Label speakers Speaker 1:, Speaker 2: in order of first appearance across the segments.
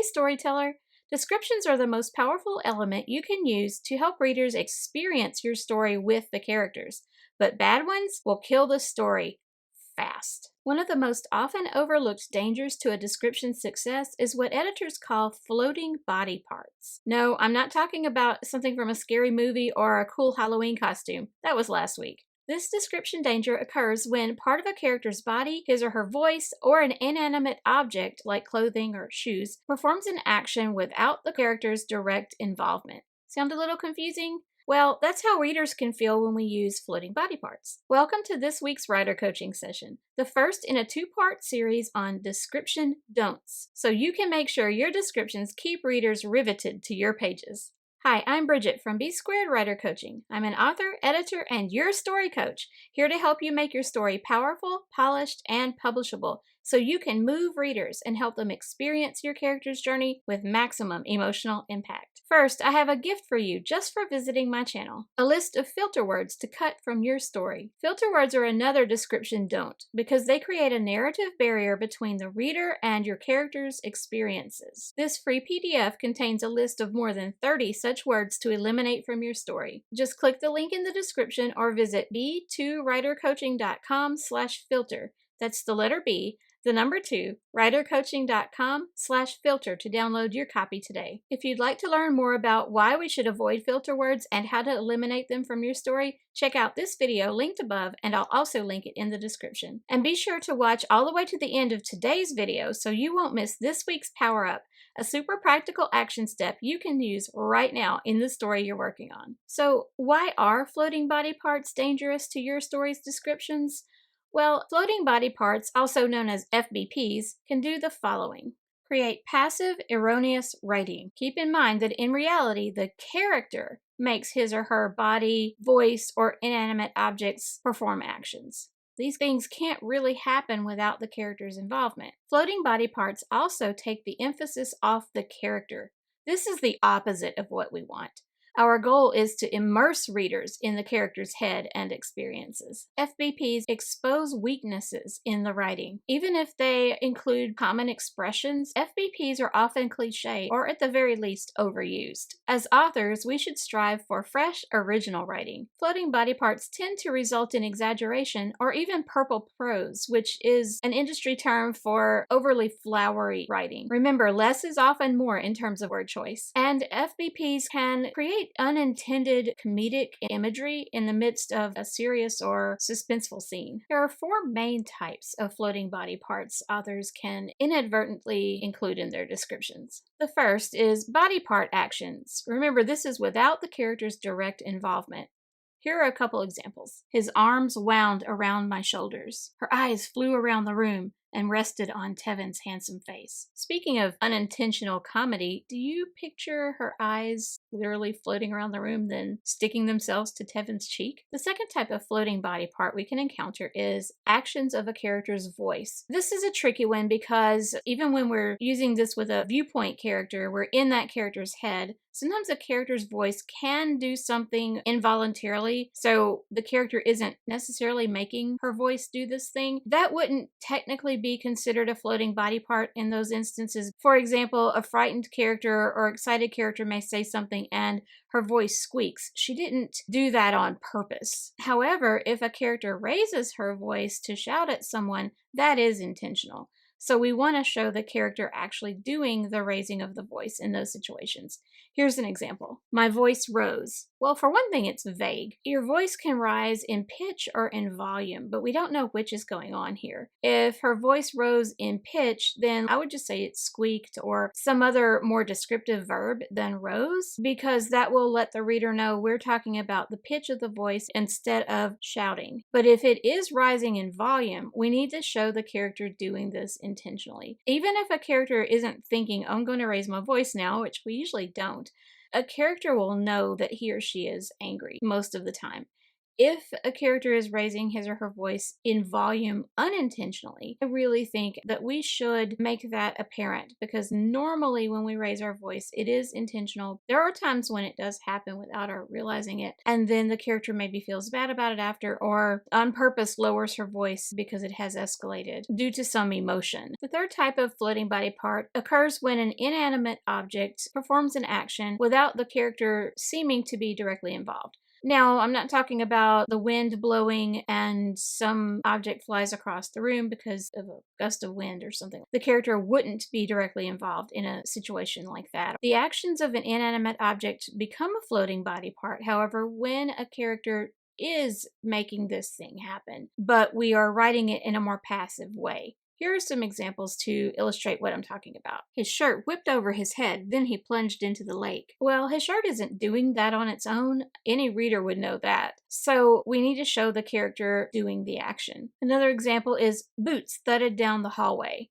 Speaker 1: Hey storyteller! Descriptions are the most powerful element you can use to help readers experience your story with the characters, but bad ones will kill the story fast. One of the most often overlooked dangers to a description's success is what editors call floating body parts. No, I'm not talking about something from a scary movie or a cool Halloween costume. That was last week. This description danger occurs when part of a character's body, his or her voice, or an inanimate object like clothing or shoes performs an action without the character's direct involvement. Sound a little confusing? Well, that's how readers can feel when we use floating body parts. Welcome to this week's writer coaching session, the first in a two-part series on description don'ts, so you can make sure your descriptions keep readers riveted to your pages. Hi, I'm Bridget from B Squared Writer Coaching. I'm an author, editor, and your story coach, here to help you make your story powerful, polished, and publishable so you can move readers and help them experience your character's journey with maximum emotional impact. First, I have a gift for you just for visiting my channel, a list of filter words to cut from your story. Filter words are another description don't because they create a narrative barrier between the reader and your character's experiences. This free PDF contains a list of more than 30 such words to eliminate from your story. Just click the link in the description or visit b2writercoaching.com/filter. That's the letter B, the number 2, writercoaching.com/filter to download your copy today. If you'd like to learn more about why we should avoid filter words and how to eliminate them from your story, check out this video linked above, and I'll also link it in the description. And be sure to watch all the way to the end of today's video so you won't miss this week's Power Up, a super practical action step you can use right now in the story you're working on. So why are floating body parts dangerous to your story's descriptions? Well, floating body parts, also known as FBPs, can do the following. Create passive, erroneous writing. Keep in mind that in reality, the character makes his or her body, voice, or inanimate objects perform actions. These things can't really happen without the character's involvement. Floating body parts also take the emphasis off the character. This is the opposite of what we want. Our goal is to immerse readers in the character's head and experiences. FBPs expose weaknesses in the writing. Even if they include common expressions, FBPs are often cliché or at the very least overused. As authors, we should strive for fresh, original writing. Floating body parts tend to result in exaggeration or even purple prose, which is an industry term for overly flowery writing. Remember, less is often more in terms of word choice. And FBPs can create unintended comedic imagery in the midst of a serious or suspenseful scene. There are 4 main types of floating body parts authors can inadvertently include in their descriptions. The first is body part actions. Remember, this is without the character's direct involvement. Here are a couple examples. His arms wound around my shoulders. Her eyes flew around the room and rested on Tevin's handsome face. Speaking of unintentional comedy, do you picture her eyes literally floating around the room, then sticking themselves to Tevin's cheek? The second type of floating body part we can encounter is actions of a character's voice. This is a tricky one because even when we're using this with a viewpoint character, we're in that character's head. Sometimes a character's voice can do something involuntarily, so the character isn't necessarily making her voice do this thing. That wouldn't technically be considered a floating body part in those instances. For example, a frightened character or excited character may say something and her voice squeaks. She didn't do that on purpose. However, if a character raises her voice to shout at someone, that is intentional. So we want to show the character actually doing the raising of the voice in those situations. Here's an example. My voice rose. Well, for one thing, it's vague. Your voice can rise in pitch or in volume, but we don't know which is going on here. If her voice rose in pitch, then I would just say it squeaked or some other more descriptive verb than rose, because that will let the reader know we're talking about the pitch of the voice instead of shouting. But if it is rising in volume, we need to show the character doing this intentionally. Even if a character isn't thinking, I'm going to raise my voice now, which we usually don't, a character will know that he or she is angry most of the time. If a character is raising his or her voice in volume unintentionally, I really think that we should make that apparent, because normally when we raise our voice, it is intentional. There are times when it does happen without our realizing it, and then the character maybe feels bad about it after, or on purpose lowers her voice because it has escalated due to some emotion. The third type of floating body part occurs when an inanimate object performs an action without the character seeming to be directly involved. Now, I'm not talking about the wind blowing and some object flies across the room because of a gust of wind or something. The character wouldn't be directly involved in a situation like that. The actions of an inanimate object become a floating body part, however, when a character is making this thing happen, but we are writing it in a more passive way. Here are some examples to illustrate what I'm talking about. His shirt whipped over his head, then he plunged into the lake. Well, his shirt isn't doing that on its own. Any reader would know that. So we need to show the character doing the action. Another example is boots thudded down the hallway.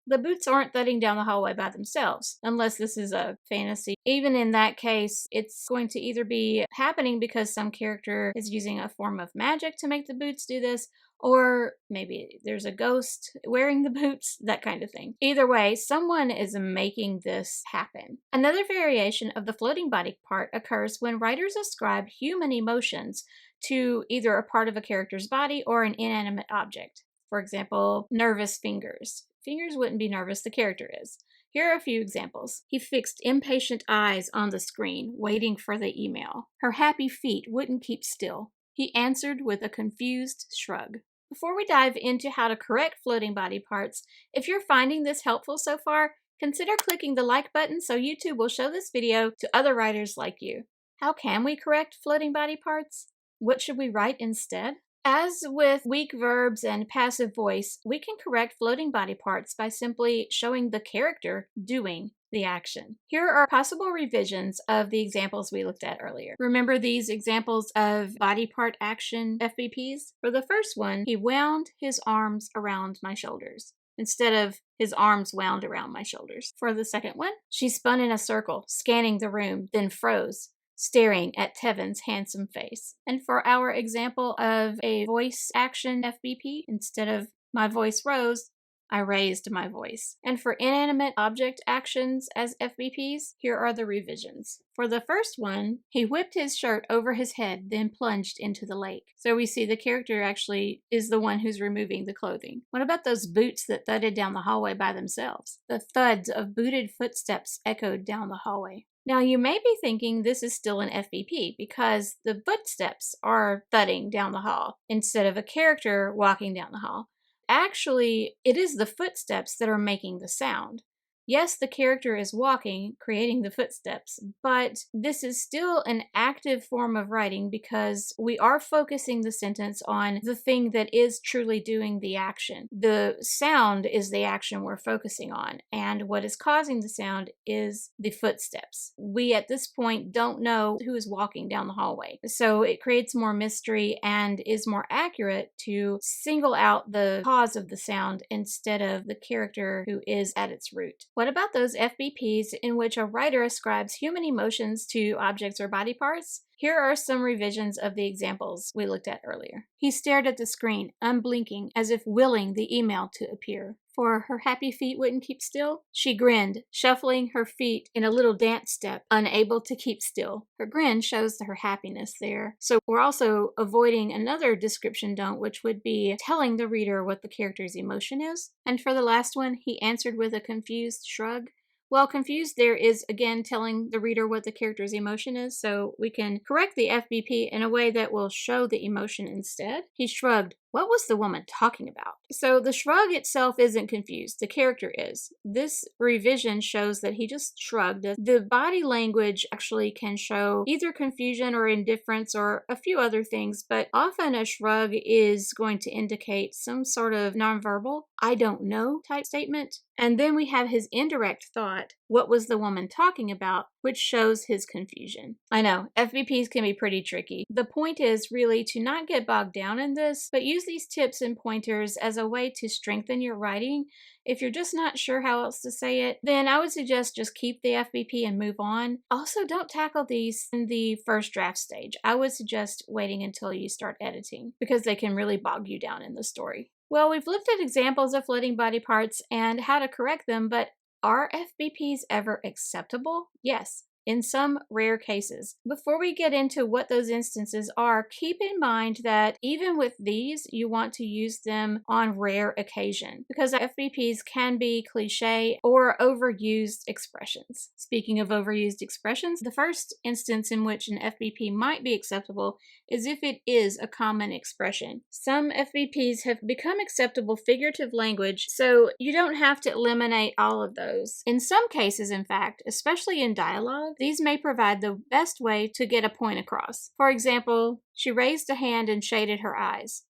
Speaker 1: The boots aren't thudding down the hallway by themselves, unless this is a fantasy. Even in that case, it's going to either be happening because some character is using a form of magic to make the boots do this, or maybe there's a ghost wearing the boots, that kind of thing. Either way, someone is making this happen. Another variation of the floating body part occurs when writers ascribe human emotions to either a part of a character's body or an inanimate object. For example, nervous fingers. Fingers wouldn't be nervous, the character is. Here are a few examples. He fixed impatient eyes on the screen, waiting for the email. Her happy feet wouldn't keep still. He answered with a confused shrug. Before we dive into how to correct floating body parts, if you're finding this helpful so far, consider clicking the like button so YouTube will show this video to other writers like you. How can we correct floating body parts? What should we write instead? As with weak verbs and passive voice, we can correct floating body parts by simply showing the character doing the action. Here are possible revisions of the examples we looked at earlier. Remember these examples of body part action FBPs? For the first one, he wound his arms around my shoulders, instead of his arms wound around my shoulders. For the second one, she spun in a circle, scanning the room, then froze, staring at Tevin's handsome face. And for our example of a voice action FBP, instead of my voice rose, I raised my voice. And for inanimate object actions as FBPs, here are the revisions. For the first one, he whipped his shirt over his head, then plunged into the lake. So we see the character actually is the one who's removing the clothing. What about those boots that thudded down the hallway by themselves? The thuds of booted footsteps echoed down the hallway. Now, you may be thinking this is still an FBP because the footsteps are thudding down the hall instead of a character walking down the hall. Actually, it is the footsteps that are making the sound. Yes, the character is walking, creating the footsteps, but this is still an active form of writing because we are focusing the sentence on the thing that is truly doing the action. The sound is the action we're focusing on, and what is causing the sound is the footsteps. We, at this point, don't know who is walking down the hallway, so it creates more mystery and is more accurate to single out the cause of the sound instead of the character who is at its root. What about those FBPs in which a writer ascribes human emotions to objects or body parts? Here are some revisions of the examples we looked at earlier. He stared at the screen, unblinking, as if willing the email to appear. For her happy feet wouldn't keep still, she grinned, shuffling her feet in a little dance step, unable to keep still. Her grin shows her happiness there. So we're also avoiding another description don't, which would be telling the reader what the character's emotion is. And for the last one, he answered with a confused shrug. Well, confused there is, again, telling the reader what the character's emotion is, so we can correct the FBP in a way that will show the emotion instead. He shrugged. What was the woman talking about? So the shrug itself isn't confused. The character is. This revision shows that he just shrugged. The body language actually can show either confusion or indifference or a few other things, but often a shrug is going to indicate some sort of nonverbal, I don't know type statement. And then we have his indirect thought, what was the woman talking about, which shows his confusion. I know, FBPs can be pretty tricky. The point is really to not get bogged down in this, but use these tips and pointers as a way to strengthen your writing. If you're just not sure how else to say it, then I would suggest just keep the FBP and move on. Also, don't tackle these in the first draft stage. I would suggest waiting until you start editing because they can really bog you down in the story. Well, we've looked at examples of floating body parts and how to correct them, but are FBPs ever acceptable? Yes, in some rare cases. Before we get into what those instances are, keep in mind that even with these, you want to use them on rare occasion because FBPs can be cliche or overused expressions. Speaking of overused expressions, the first instance in which an FBP might be acceptable is if it is a common expression. Some FBPs have become acceptable figurative language, so you don't have to eliminate all of those. In some cases, in fact, especially in dialogue, these may provide the best way to get a point across. For example, she raised a hand and shaded her eyes.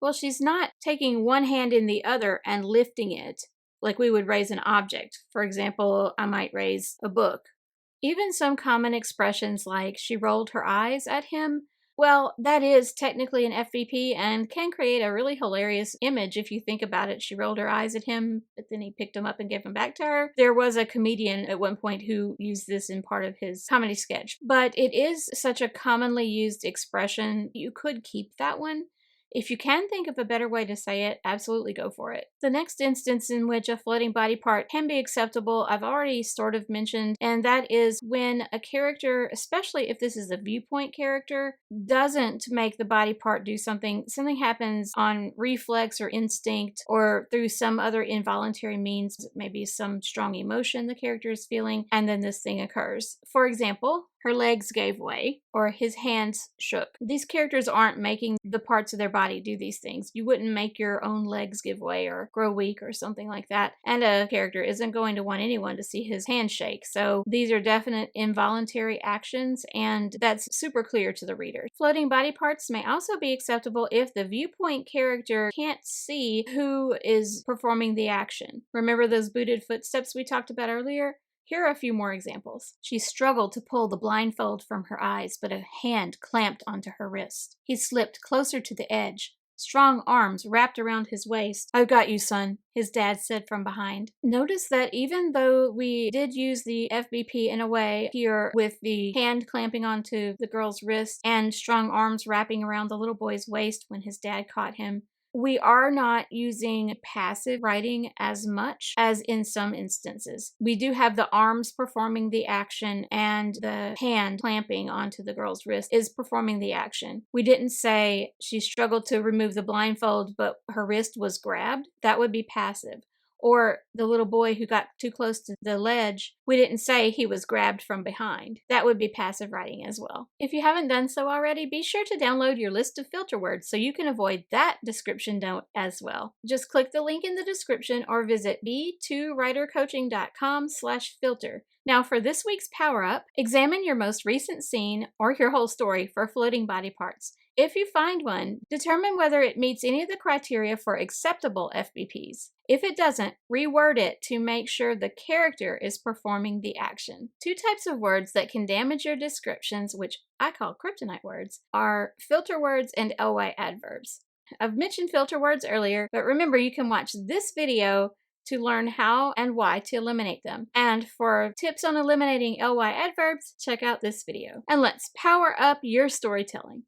Speaker 1: Well, she's not taking one hand in the other and lifting it like we would raise an object. For example, I might raise a book. Even some common expressions like she rolled her eyes at him, well, that is technically an FVP and can create a really hilarious image if you think about it. She rolled her eyes at him, but then he picked them up and gave them back to her. There was a comedian at one point who used this in part of his comedy sketch, but it is such a commonly used expression. You could keep that one. If you can think of a better way to say it, absolutely go for it. The next instance in which a floating body part can be acceptable, I've already sort of mentioned, and that is when a character, especially if this is a viewpoint character, doesn't make the body part do something. Something happens on reflex or instinct or through some other involuntary means, maybe some strong emotion the character is feeling, and then this thing occurs. For example, her legs gave way, or his hands shook. These characters aren't making the parts of their body do these things. You wouldn't make your own legs give way or grow weak or something like that. And a character isn't going to want anyone to see his hand shake. So these are definite involuntary actions, and that's super clear to the reader. Floating body parts may also be acceptable if the viewpoint character can't see who is performing the action. Remember those booted footsteps we talked about earlier? Here are a few more examples. She struggled to pull the blindfold from her eyes, but a hand clamped onto her wrist. He slipped closer to the edge. Strong arms wrapped around his waist. "I've got you, son," his dad said from behind. Notice that even though we did use the FBP in a way here with the hand clamping onto the girl's wrist and strong arms wrapping around the little boy's waist when his dad caught him, we are not using passive writing as much as in some instances. We do have the arms performing the action and the hand clamping onto the girl's wrist is performing the action. We didn't say she struggled to remove the blindfold, but her wrist was grabbed. That would be passive. Or the little boy who got too close to the ledge, we didn't say he was grabbed from behind. That would be passive writing as well. If you haven't done so already, be sure to download your list of filter words so you can avoid that description note as well. Just click the link in the description or visit b2writercoaching.com/filter. Now for this week's Power Up, examine your most recent scene or your whole story for floating body parts. If you find one, determine whether it meets any of the criteria for acceptable FBPs. If it doesn't, reword it to make sure the character is performing the action. Two types of words that can damage your descriptions, which I call kryptonite words, are filter words and ly adverbs. I've mentioned filter words earlier, but remember you can watch this video to learn how and why to eliminate them. And for tips on eliminating ly adverbs, check out this video. And let's power up your storytelling.